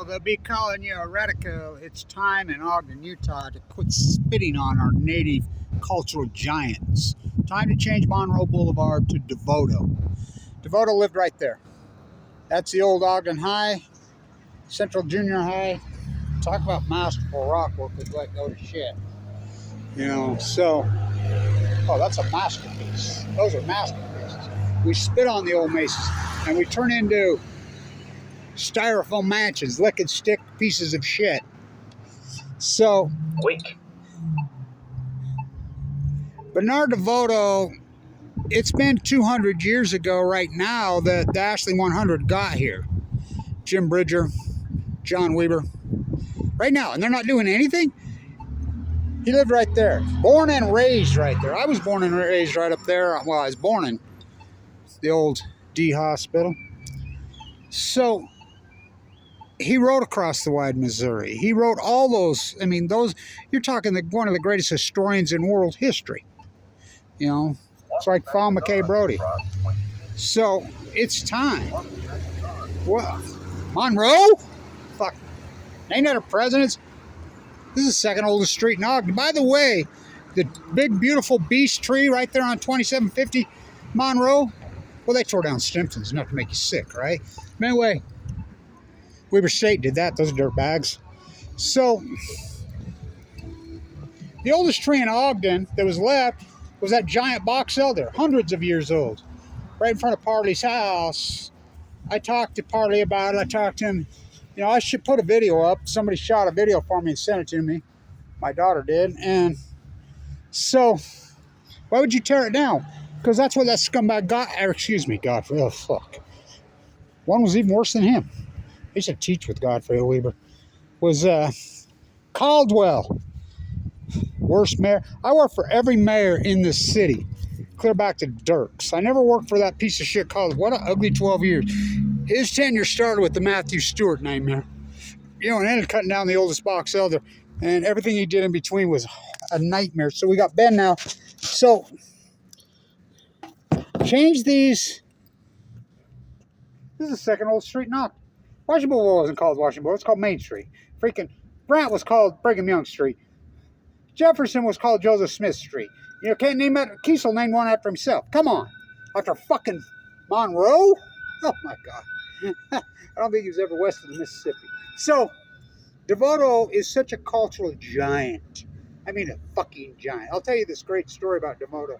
they'll be calling you a radical. It's time in Ogden, Utah to quit spitting on our native cultural giants. Time to change Monroe Boulevard to DeVoto. DeVoto lived right there. That's the old Ogden High, Central Junior High. Talk about masterful rock work with let go to shit. You know, so, oh, that's a masterpiece. Those are masterpieces. We spit on the old mesas and we turn into styrofoam mansions, lick and stick pieces of shit. So, Bernard DeVoto, it's been 200 years ago right now that the Ashley 100 got here. Jim Bridger, John Weber, right now, and they're not doing anything. He lived right there, born and raised right there. I was born and raised right up there. Well, I was born in the old D hospital. So he wrote across the wide Missouri. He wrote all those. I mean, those. You're talking one of the greatest historians in world history. You know, it's like Paul McKay Brody. So it's time. What? Monroe? Fuck. Ain't that a president's? This is the second oldest street in Ogden. By the way, the big, beautiful beech tree right there on 2750 Monroe, well, they tore down Stimson's, enough to make you sick, right? But anyway, Weber State did that. Those are dirt bags. So, the oldest tree in Ogden that was left was that giant box elder, hundreds of years old, right in front of Parley's house. I talked to Parley about it. I talked to him. You know, I should put a video up. Somebody shot a video for me and sent it to me. My daughter did. And so, why would you tear it down? Because that's what that scumbag got. Or excuse me, Godfrey. Oh, fuck. One was even worse than him. I used to teach with Godfrey Weber. Was Caldwell. Worst mayor. I worked for every mayor in this city. Clear back to Dirks. I never worked for that piece of shit called, what an ugly 12 years. His tenure started with the Matthew Stewart nightmare. You know, and ended cutting down the oldest box elder. And everything he did in between was a nightmare. So we got Ben now. So, change these. This is the second old street in Ogden. Washington Boulevard wasn't called Washington Boulevard. It's called Main Street. Freaking Brant was called Brigham Young Street. Jefferson was called Joseph Smith Street. You know, can't name that. Kiesel named one after himself. Come on. After fucking Monroe? Oh, my God. I don't think he was ever west of the Mississippi. So, DeVoto is such a cultural giant. I mean, a fucking giant. I'll tell you this great story about DeVoto.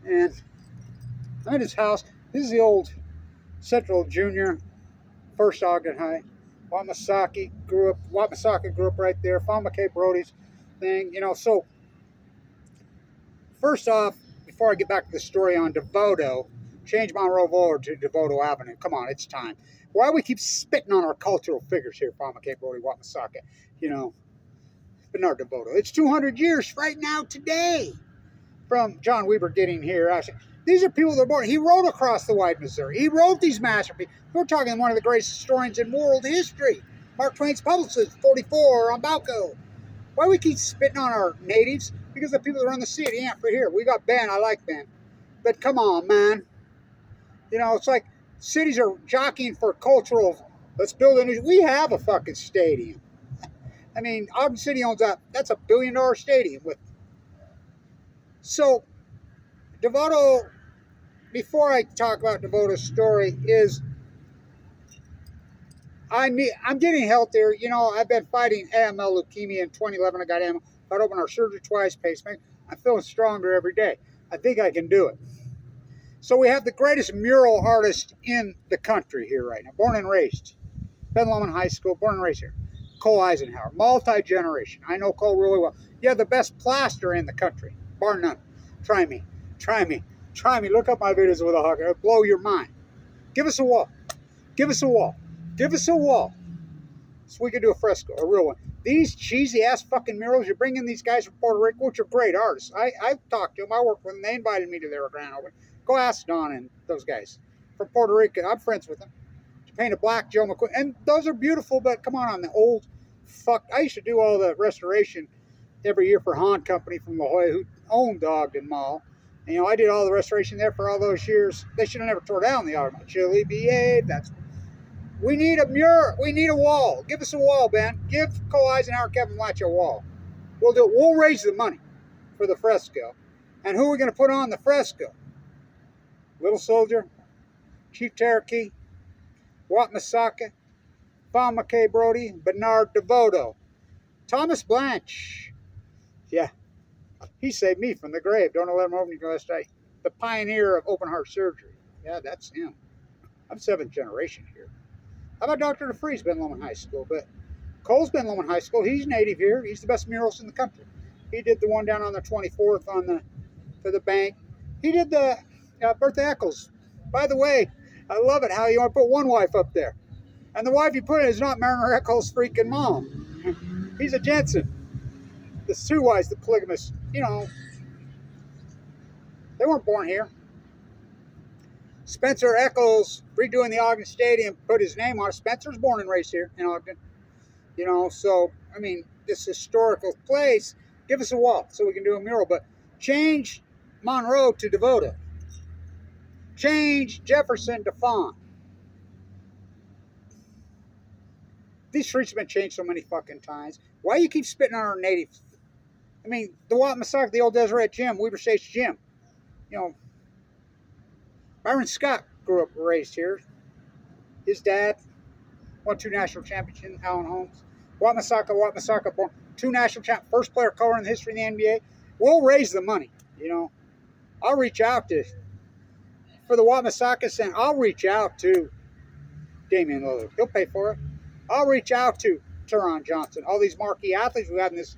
And I'm at his house. This is the old Central Junior, First Ogden High. Wamasaki grew up right there. Paul McKay Brody's thing. You know, so, first off, before I get back to the story on DeVoto, change Monroe Boulevard to DeVoto Avenue. Come on, it's time. Why do we keep spitting on our cultural figures here, Paul McKay Brody, Wamasaka? You know, Bernard DeVoto. It's 200 years right now, today, from John Weber getting here. Actually, these are people that are born. He wrote across the wide Missouri. He wrote these masterpieces. We're talking one of the greatest historians in world history. Mark Twain's publicist, 44, on Balco. Why do we keep spitting on our natives? Because the people that run the city ain't for here. We got Ben. I like Ben. But come on, man. You know, it's like cities are jockeying for cultural. Let's build a new. We have a fucking stadium. I mean, Ogden City owns that. That's $1 billion stadium. So, DeVoto, before I talk about DeVoto's story, is I'm getting healthier. You know, I've been fighting AML leukemia in 2011. I got AML. Got open heart surgery twice, pacemaker. I'm feeling stronger every day. I think I can do it. So we have the greatest mural artist in the country here right now. Born and raised. Ben Lomond High School, born and raised here. Cole Eisenhower, multi-generation. I know Cole really well. You have the best plaster in the country, bar none. Try me. Try me. Try me. Look up my videos with a hug. It'll blow your mind. Give us a wall. Give us a wall. Give us a wall. So we could do a fresco, a real one. These cheesy-ass fucking murals, you're bringing these guys from Puerto Rico, which are great artists. I've talked to them. I worked with them. They invited me to their grand opening. Go ask Don and those guys from Puerto Rico. I'm friends with them. To paint a black Joe McQueen. And those are beautiful, but come on the old fuck. I used to do all the restoration every year for Hahn Company from La Jolla, who owned the Ogden Mall. And, you know, I did all the restoration there for all those years. They should have never tore down the Ogden Chili behave. That's We need a mural. We need a wall. Give us a wall, Ben. Give Cole Eisenhower and Kevin Blanch a wall. We'll do it. We'll raise the money for the fresco. And who are we going to put on the fresco? Little Soldier, Chief Cherokee, Wat Masaka, Fawn McKay Brody, Bernard DeVoto, Thomas Blanch. Yeah, he saved me from the grave. Don't let him over you last night. The pioneer of open heart surgery. Yeah, that's him. I'm 7th generation here. How about Dr. DeFree's Ben Lomond High School? But Cole's Ben Lomond High School. He's native here. He's the best muralist in the country. He did the one down on the 24th for the bank. He did the Bertha Eccles. By the way, I love it how you want to put one wife up there. And the wife you put in is not Mariner Eccles' freaking mom. He's a Jensen. The two wives, the polygamists, you know, they weren't born here. Spencer Eccles redoing the Ogden Stadium, put his name on it. Spencer's born and raised here in Ogden. You know, so, I mean, this historical place, give us a wall so we can do a mural. But change Monroe to DeVoto. Change Jefferson to Fawn. These streets have been changed so many fucking times. Why you keep spitting on our natives? I mean, the Wat Massac, the old Deseret Gym, Weber State's Gym. You know, Byron Scott grew up raised here. His dad won 2 national championships, Alan Holmes. Wat Massaca, born 2 national champions, first player color in the history of the NBA. We'll raise the money, you know. I'll reach out to, for the Wat Massaca Center, I'll reach out to Damian Lillard. He'll pay for it. I'll reach out to Teron Johnson. All these marquee athletes we have in this,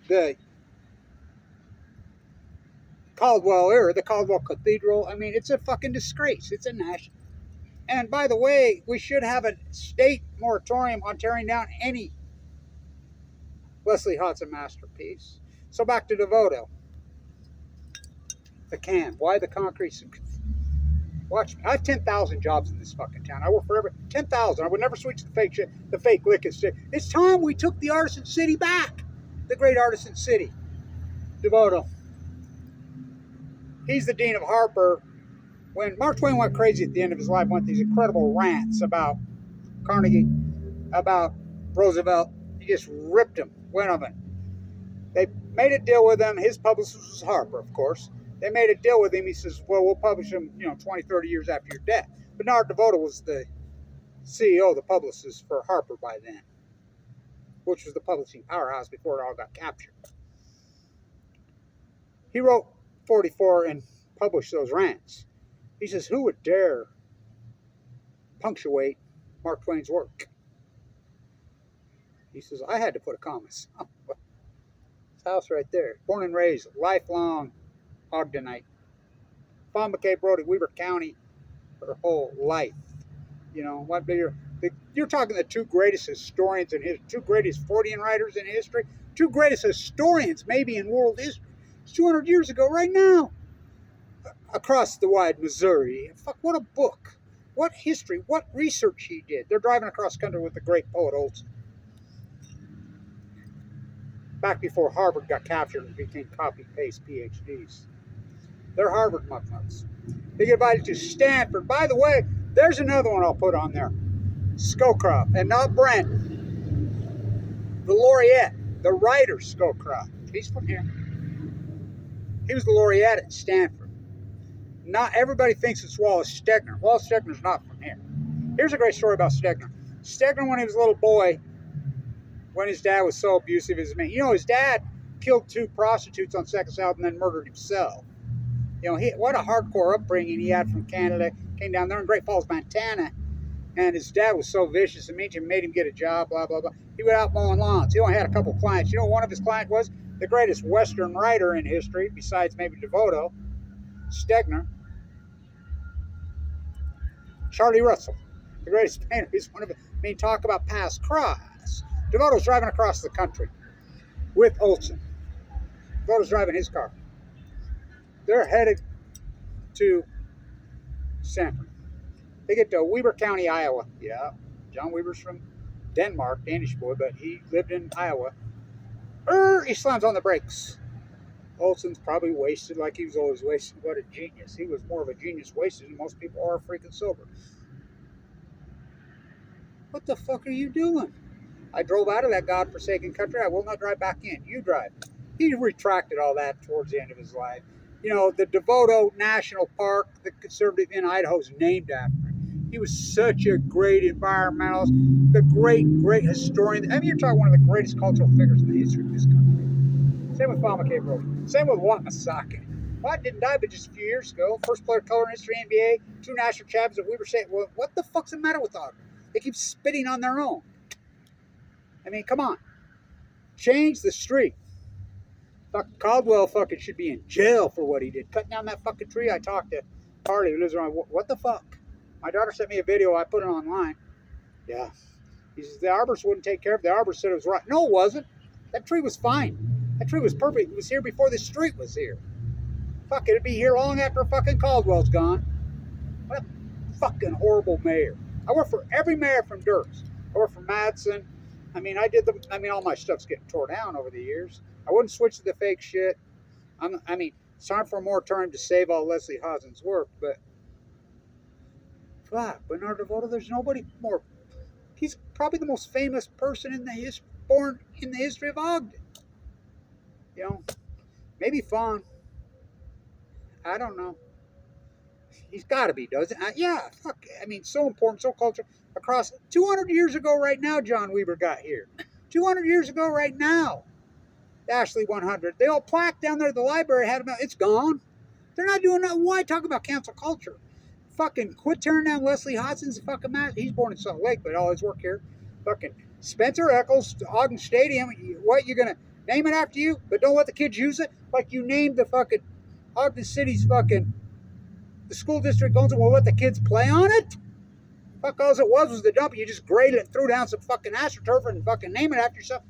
the Caldwell era, the Caldwell Cathedral. I mean, it's a fucking disgrace. It's a national. And by the way, we should have a state moratorium on tearing down any Leslie Hodson masterpiece. So back to DeVoto. The can. Why the concrete? Watch me. I have 10,000 jobs in this fucking town. I work for every 10,000. I would never switch the fake shit, the fake lick shit. It's time we took the Artisan City back. The great Artisan City. DeVoto. He's the dean of Harper. When Mark Twain went crazy at the end of his life, went these incredible rants about Carnegie, about Roosevelt. He just ripped him, went on it. They made a deal with him. His publicist was Harper, of course. They made a deal with him. He says, well, we'll publish him, 20, 30 years after your death. Bernard DeVoto was the CEO, the publicist for Harper by then, which was the publishing powerhouse before it all got captured. He wrote 44 and published those rants. He says, who would dare punctuate Mark Twain's work? He says, I had to put a comma. His house right there. Born and raised, lifelong Ogdenite. Fawn McKay Brody, Weber County, her whole life. You're talking the 2 greatest historians in history, 2 greatest Fortean writers in history, 2 greatest historians maybe in world history. It's 200 years ago right now. Across the wide Missouri. Fuck, what a book. What history, what research he did. They're driving across country with the great poet Olson. Back before Harvard got captured and became copy-paste PhDs. They're Harvard mucknuts. They get invited to Stanford. By the way, there's another one I'll put on there. Scowcroft, and not Brent. The laureate, the writer Scowcroft. He's from here. He was the laureate at Stanford. Not everybody thinks it's Wallace Stegner. Wallace Stegner's not from here. Here's a great story about Stegner. Stegner, when he was a little boy, when his dad was so abusive, his dad killed 2 prostitutes on Second South and then murdered himself. What a hardcore upbringing he had from Canada. Came down there in Great Falls, Montana, and his dad was so vicious and mean to him, made him get a job, blah, blah, blah. He went out mowing lawns. He only had a couple clients. One of his clients was the greatest Western writer in history, besides maybe DeVoto, Stegner. Charlie Russell, the greatest painter. He's one of them. Talk about past cross. DeVoto's driving across the country with Olson. DeVoto's driving his car. They're headed to Stanford. They get to Weber County, Iowa. Yeah, John Weber's from Denmark, Danish boy, but he lived in Iowa. He slams on the brakes. Olson's probably wasted like he was always wasted. What a genius. He was more of a genius wasted than most people are freaking sober. What the fuck are you doing? I drove out of that godforsaken country. I will not drive back in. You drive. He retracted all that towards the end of his life. You know, the DeVoto National Park, the conservative in Idaho, is named after him. He was such a great environmentalist, the great historian. I mean, you're talking one of the greatest cultural figures in the history of this country. Same with Fama K. Bro. Same with Watt-Massakin. Watt didn't die but just a few years ago. First player of color in history, NBA, 2 national champions that we were saying, well, what the fuck's the matter with Ogden? They keep spitting on their own. I mean, come on. Change the street. Fuck, Caldwell fucking should be in jail for what he did. Cutting down that fucking tree. I talked to Harley, who lives around. What the fuck? My daughter sent me a video. I put it online. Yeah. He says the arborist wouldn't take care of it. The arborist said it was right. No, it wasn't. That tree was fine. That tree was perfect. It was here before the street was here. Fuck, it'd be here long after fucking Caldwell's gone. What a fucking horrible mayor. I worked for every mayor from Dirks. I worked for Madsen. I mean, all my stuff's getting tore down over the years. I wouldn't switch to the fake shit. It's time for a moratorium to save all Leslie Hasen's work, but fuck, Bernard DeVoto, there's nobody more. He's probably the most famous person born in the history of Ogden. You know, maybe Fawn. I don't know. He's got to be, doesn't he? Yeah, fuck. I mean, so important, so cultural. Across 200 years ago right now, John Weber got here. 200 years ago right now. Ashley 100. The old plaque down there at the library had about, it's gone. They're not doing that. Why talk about cancel culture? Fucking quit tearing down Leslie Hodgson's fucking match. He's born in Salt Lake, but all his work here. Fucking Spencer Eccles, Ogden Stadium. What, you're going to name it after you, but don't let the kids use it? Like you named the fucking Ogden City's fucking, the school district owns it, will let the kids play on it? Fuck, all it was the dump. You just graded it, threw down some fucking AstroTurf and fucking name it after yourself.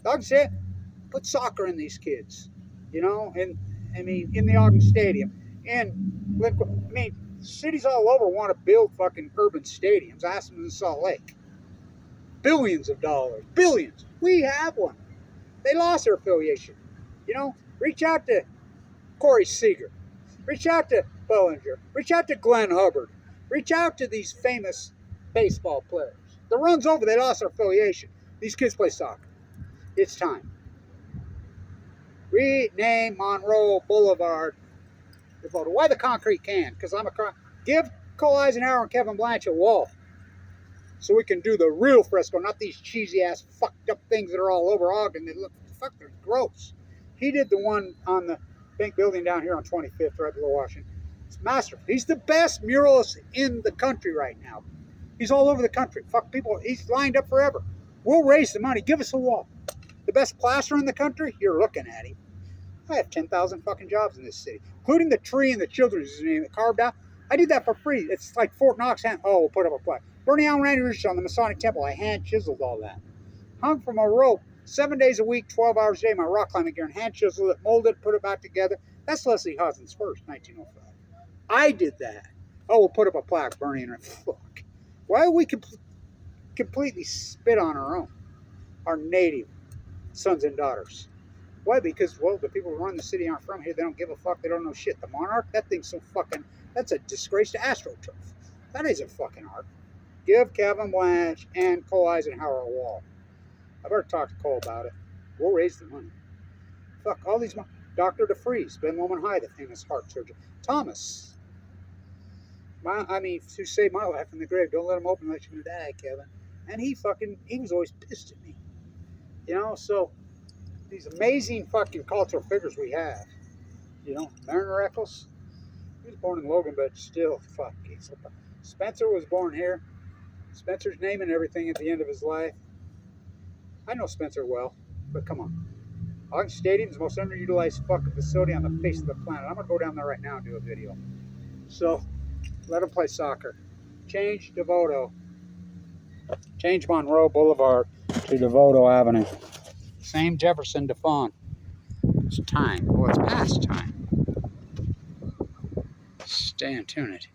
Ogden said, put soccer in these kids, you know, and I mean, in the Ogden Stadium. And, I mean, cities all over want to build fucking urban stadiums. Ask them in Salt Lake. Billions of dollars. Billions. We have one. They lost their affiliation. You know, reach out to Corey Seager. Reach out to Bellinger. Reach out to Glenn Hubbard. Reach out to these famous baseball players. The run's over. They lost their affiliation. These kids play soccer. It's time. Rename Monroe Boulevard DeVoto. Why the concrete can? Because give Cole Eisenhower and Kevin Blanch a wall so we can do the real Fresco, not these cheesy ass fucked up things that are all over Ogden. They look, fuck, they're gross. He did the one on the pink building down here on 25th, right below Washington. It's masterful. He's the best muralist in the country right now. He's all over the country. Fuck people. He's lined up forever. We'll raise the money. Give us a wall. The best plasterer in the country? You're looking at him. I have 10,000 fucking jobs in this city, including the tree and the children's name carved out. I did that for free. It's like Fort Knox. We'll put up a plaque. Bernie Allen Randy Rooster on the Masonic Temple. I hand chiseled all that. Hung from a rope 7 days a week, 12 hours a day. My rock climbing gear and hand chiseled it, molded it, put it back together. That's Leslie Hasen's first, 1905. I did that. We'll put up a plaque, Bernie and fuck. Why are we completely spit on our own? Our native sons and daughters. Why? Because, well, the people who run the city aren't from here. They don't give a fuck. They don't know shit. The monarch, that thing's so fucking, that's a disgrace to AstroTurf. That isn't fucking art. Give Kevin Blanch and Cole Eisenhower a wall. I better talk to Cole about it. We'll raise the money. Fuck, all these, Dr. DeFreeze, Ben Woman High, the famous heart surgeon. Thomas, to save my life from the grave, don't let him open, let you die, Kevin. And he was always pissed at me. You know, so these amazing fucking cultural figures we have. You know, Mariner Eccles, he was born in Logan, but still, fuck. Spencer was born here. Spencer's naming everything at the end of his life. I know Spencer well, but come on. Ogden Stadium is the most underutilized fucking facility on the face of the planet. I'm going to go down there right now and do a video. So, let them play soccer. Change DeVoto. Change Monroe Boulevard to DeVoto Avenue. Same Jefferson to Fawn. It's time. Well, it's past time. Stay and tune it.